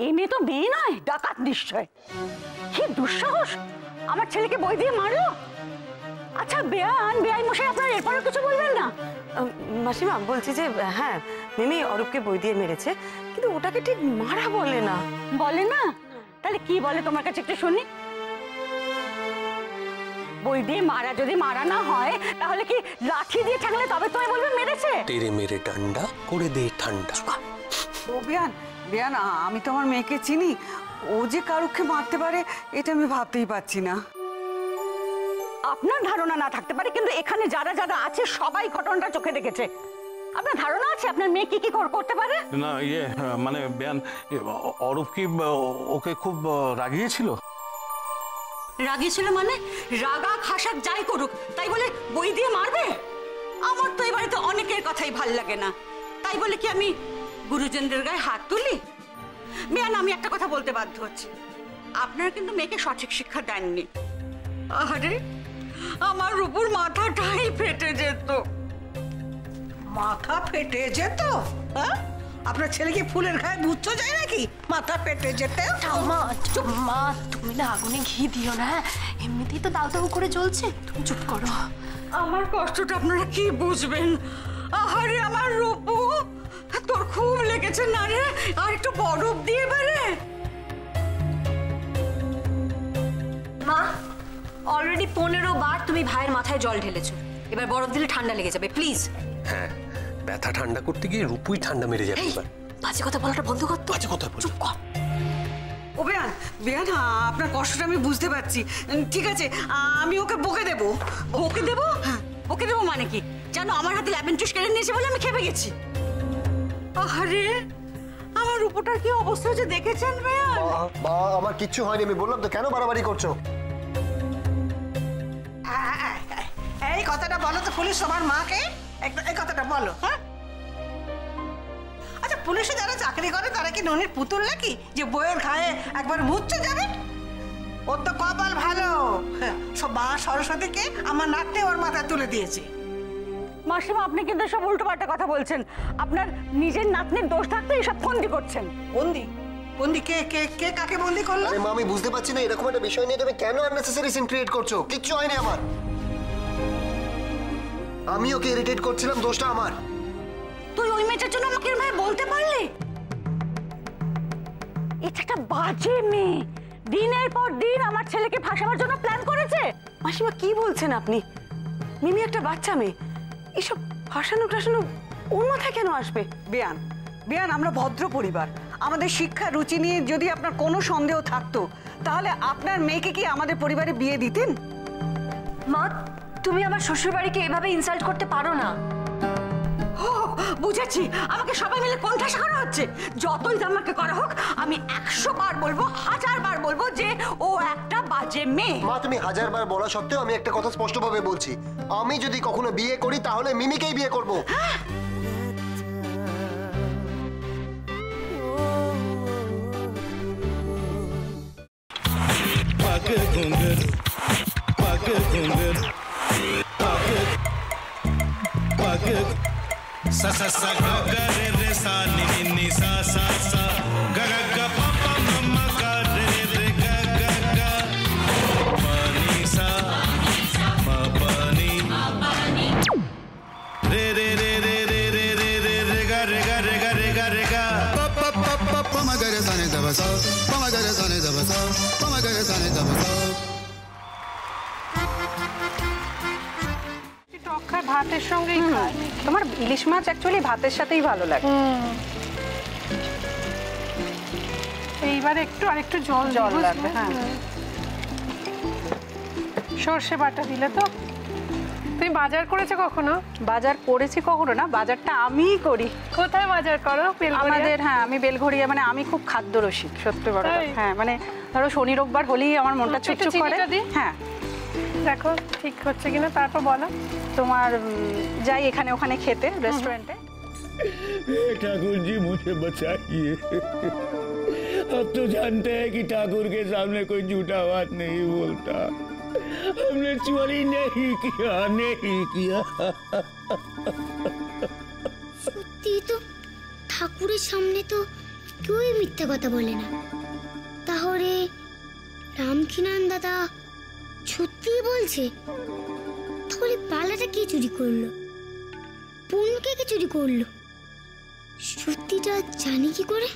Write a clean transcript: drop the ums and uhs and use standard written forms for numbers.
এই মেয়ে তো মেয়ে নয়, ডাকাত নিশ্চয়। কি দুঃসাহস, আমার ছেলেকে বই দিয়ে মারলো। আচ্ছা বেয়ান, বেআই মশাই আপনার এরপরও কিছু বলবেন না? মাসিমা বলছি যে হ্যাঁ, মিমি অরূপকে বই দিয়ে মেরেছে, কিন্তু ওটাকে ঠিক মারা বলে না। বলে না? তাহলে কি বলে তোমার কাছে একটু শুনি। বই দিয়ে মারা যদি মারা না হয়, তাহলে কি লাঠি দিয়ে ঠ্যাংলে তবে তুমি বলবে মেরেছে? তেরে মেরে ডান্ডা করে দে ঠান্ডা। ও বেয়ান, বেয়ান আমি তো আমার মেয়েকে চিনি, ও যে কারুকে মারতে পারে এটা আমি ভাবতেই পারছি না। আপনার ধারণা না থাকতে পারে, কিন্তু এখানে যারা যারা আছে সবাই ঘটনাটা চোখে দেখেছে। আপনার ধারণা আছে আপনার মেয়ে কি কি করতে পারে? না মানে বেয়ান, অরূপ কি ওকে খুব রাগিয়েছিল? রাগিয়েছিল মানে? রাগা খাসাক যাই করুক, তাই বলে বই দিয়ে মারবে? আমার তো এই বাড়িতে অনেকের কথাই ভাল লাগে না, তাই বলে কি আমি গুরুজনদের গায়ে হাত তুলি? বেয়ান, আমি একটা কথা বলতে বাধ্য হচ্ছি, আপনারা কিন্তু মেয়েকে সঠিক শিক্ষা দেননি। আরে আমার উপর মাথাটাই ফেটে যেত। মাথা ফেটে যেত? হ্যাঁ, আপনার ছেলে কি ফুলের গায়ে বুঝতে যায় নাকি মাথা ফেটে যেতে? মা চুপ, মা তুমি না আগুনে ঘি দিও না, এমনিতেই তো দাউ দাউ করে জ্বলছে, তুমি চুপ করো। আমার কষ্টটা আপনারা কি বুঝবেন? আহারে আমার রূপু, তোর খুব লেগেছে না রে? আর একটু বরফ দিয়ে বেরে। মা, অলরেডি 15 বার তুমি ভাইয়ের মাথায় জল ঢেলেছো, এবার বরফ দিলে ঠান্ডা লেগে যাবে, প্লিজ। হ্যাঁ, ব্যথা ঠান্ডা করতে গিয়ে রূপুই ঠান্ডা মেরে যাবে। এবার বাজে কথা বলাটা বন্ধ কর তো। বাজে কথা বল। চুপ কর। ও বেয়ান, বেয়ান আপনার কষ্টটা আমি বুঝতে পারছি, ঠিক আছে আমি ওকে বকে দেবো। ওকে দেবো? ওকে দেবো মানে কি? জানো আমার হাতে লেমন জুস কেড়ে নিয়েছে বলে আমি খেপে গেছি। আরে আমার রূপটার কি অবস্থা হচ্ছে দেখেছেন বেয়ান? আমার কিচ্ছু হয়নি, আমি বললাম তো, কেন বাড়াবাড়ি করছো? এই কথাটা বলো তো পুলিশ তোমার মাকে, এই কথাটা বলো। হ্যাঁ, আচ্ছা পুলিশে যারা চাকরি করে তারা কি ননির পুতুল নাকি যে বইয়ের গায়ে একবার মুচ্ছে যাবে? ওর তো কপাল ভালো, সব মা সরস্বতীকে আমার নাতনি ওর মাথায় তুলে দিয়েছে। মাসিমা, আপনি কিন্তু সব উল্টোপাল্টা কথা বলছেন। আপনার নিজের নাতনির দোষ থাকতে এসব ফন্দি করছেন। বন্দি? বন্দি কে কে কে কাকে বন্দি করলো? আরে মা, আমি বুঝতে পারছি না এরকম একটা বিষয় নিয়ে তুমি কেন আননেসেসারি সিন ক্রিয়েট করছো? কিচ্ছু হয়নি আমার, আমি ওকে ইরিটেট করছিলাম, দোষটা আমার। তুই ওই মেয়েটার জন্য আমাকে এরকম বলতে পারলি? এটা একটা বাজে মেয়ে, দিনের পর দিন আমার ছেলেকে ফাঁসাবার জন্য প্ল্যান করেছে। মাসিমা কি বলছেন আপনি? মিমি একটা বাচ্চা মেয়ে, এসব ফাঁসানো টাসানো ওর মাথায় কেন আসবে? বেয়ান, বেয়ান আমরা ভদ্র পরিবার, আমাদের শিক্ষা রুচি নিয়ে যদি আপনার কোনো সন্দেহ থাকতো তাহলে আপনার মেয়েকে কি আমাদের পরিবারে বিয়ে দিতেন? মা, তুমি আমার শ্বশুর বাড়িকে এভাবে ইনসাল্ট করতে পারো না। বুঝেছি, আমাকে সবাই মিলে কোণঠাসা করা হচ্ছে। যতই আমাকে করা হোক, আমি 100 বার বলবো, 1000 বার বলবো যে ও একটা বাজে মেয়ে। মা, তুমি 1000 বার বলা সত্ত্বেও আমি একটা কথা স্পষ্টভাবে বলছি, আমি যদি কখনো বিয়ে করি তাহলে মিমিকেই বিয়ে করব। सा सा सा गा गा रे रे सा नि नि नि सा सा सा गा गा गा पा पा मम्मा गा रे रे गा गा गा पा नि सा मा पा नि रे रे रे रे रे रे रे रे रे गा रे गा रे गा रे गा रे गा पा पा पा पा पा मा गा रे सा नि दा सा पा मा गा रे सा नि दा सा पा मा गा रे सा नि दा सा। ভাতের সঙ্গেই খায়। তোমার ইলিশ মাছ অ্যাকচুয়ালি ভাতের সাথেই ভালো লাগে। এইবার একটু আরেকটু জল জল লাগবে। হ্যাঁ, সর্ষে বাটা দিলে তো। তুমি বাজার করেছো কখনো? বাজার করেছি কখনো না, বাজারটা আমিই করি। কোথায় বাজার করো? আমাদের, হ্যাঁ আমি বেলঘড়িয়া, মানে আমি খুব খাদ্য রসিক, সত্যি বড়। হ্যাঁ মানে ধরো শনি রোববার হলেই আমার মনটা চুপচুপ করে। হ্যাঁ দেখো ঠিক হচ্ছে কিনা, তারপর বলো। তোমার যাই এখানে ওখানে খেতে रेस्टोरेंट है। ठाकुर जी मुझे बचाइए, अब तो जानते हैं कि ठाकुर के सामने कोई झूठा बात नहीं बोलता। हमने चोरी नहीं किया, नहीं किया। সত্যি তো ঠাকুরের সামনে তো কেউই মিথ্যা কথা বলে না। তাহলে রামকিনান দাদা সত্যিই বলছে? তাহলে পালাটা কে চুরি করলো? পুনকে কে চুরি করলো? সত্যিটা জানি কি করে?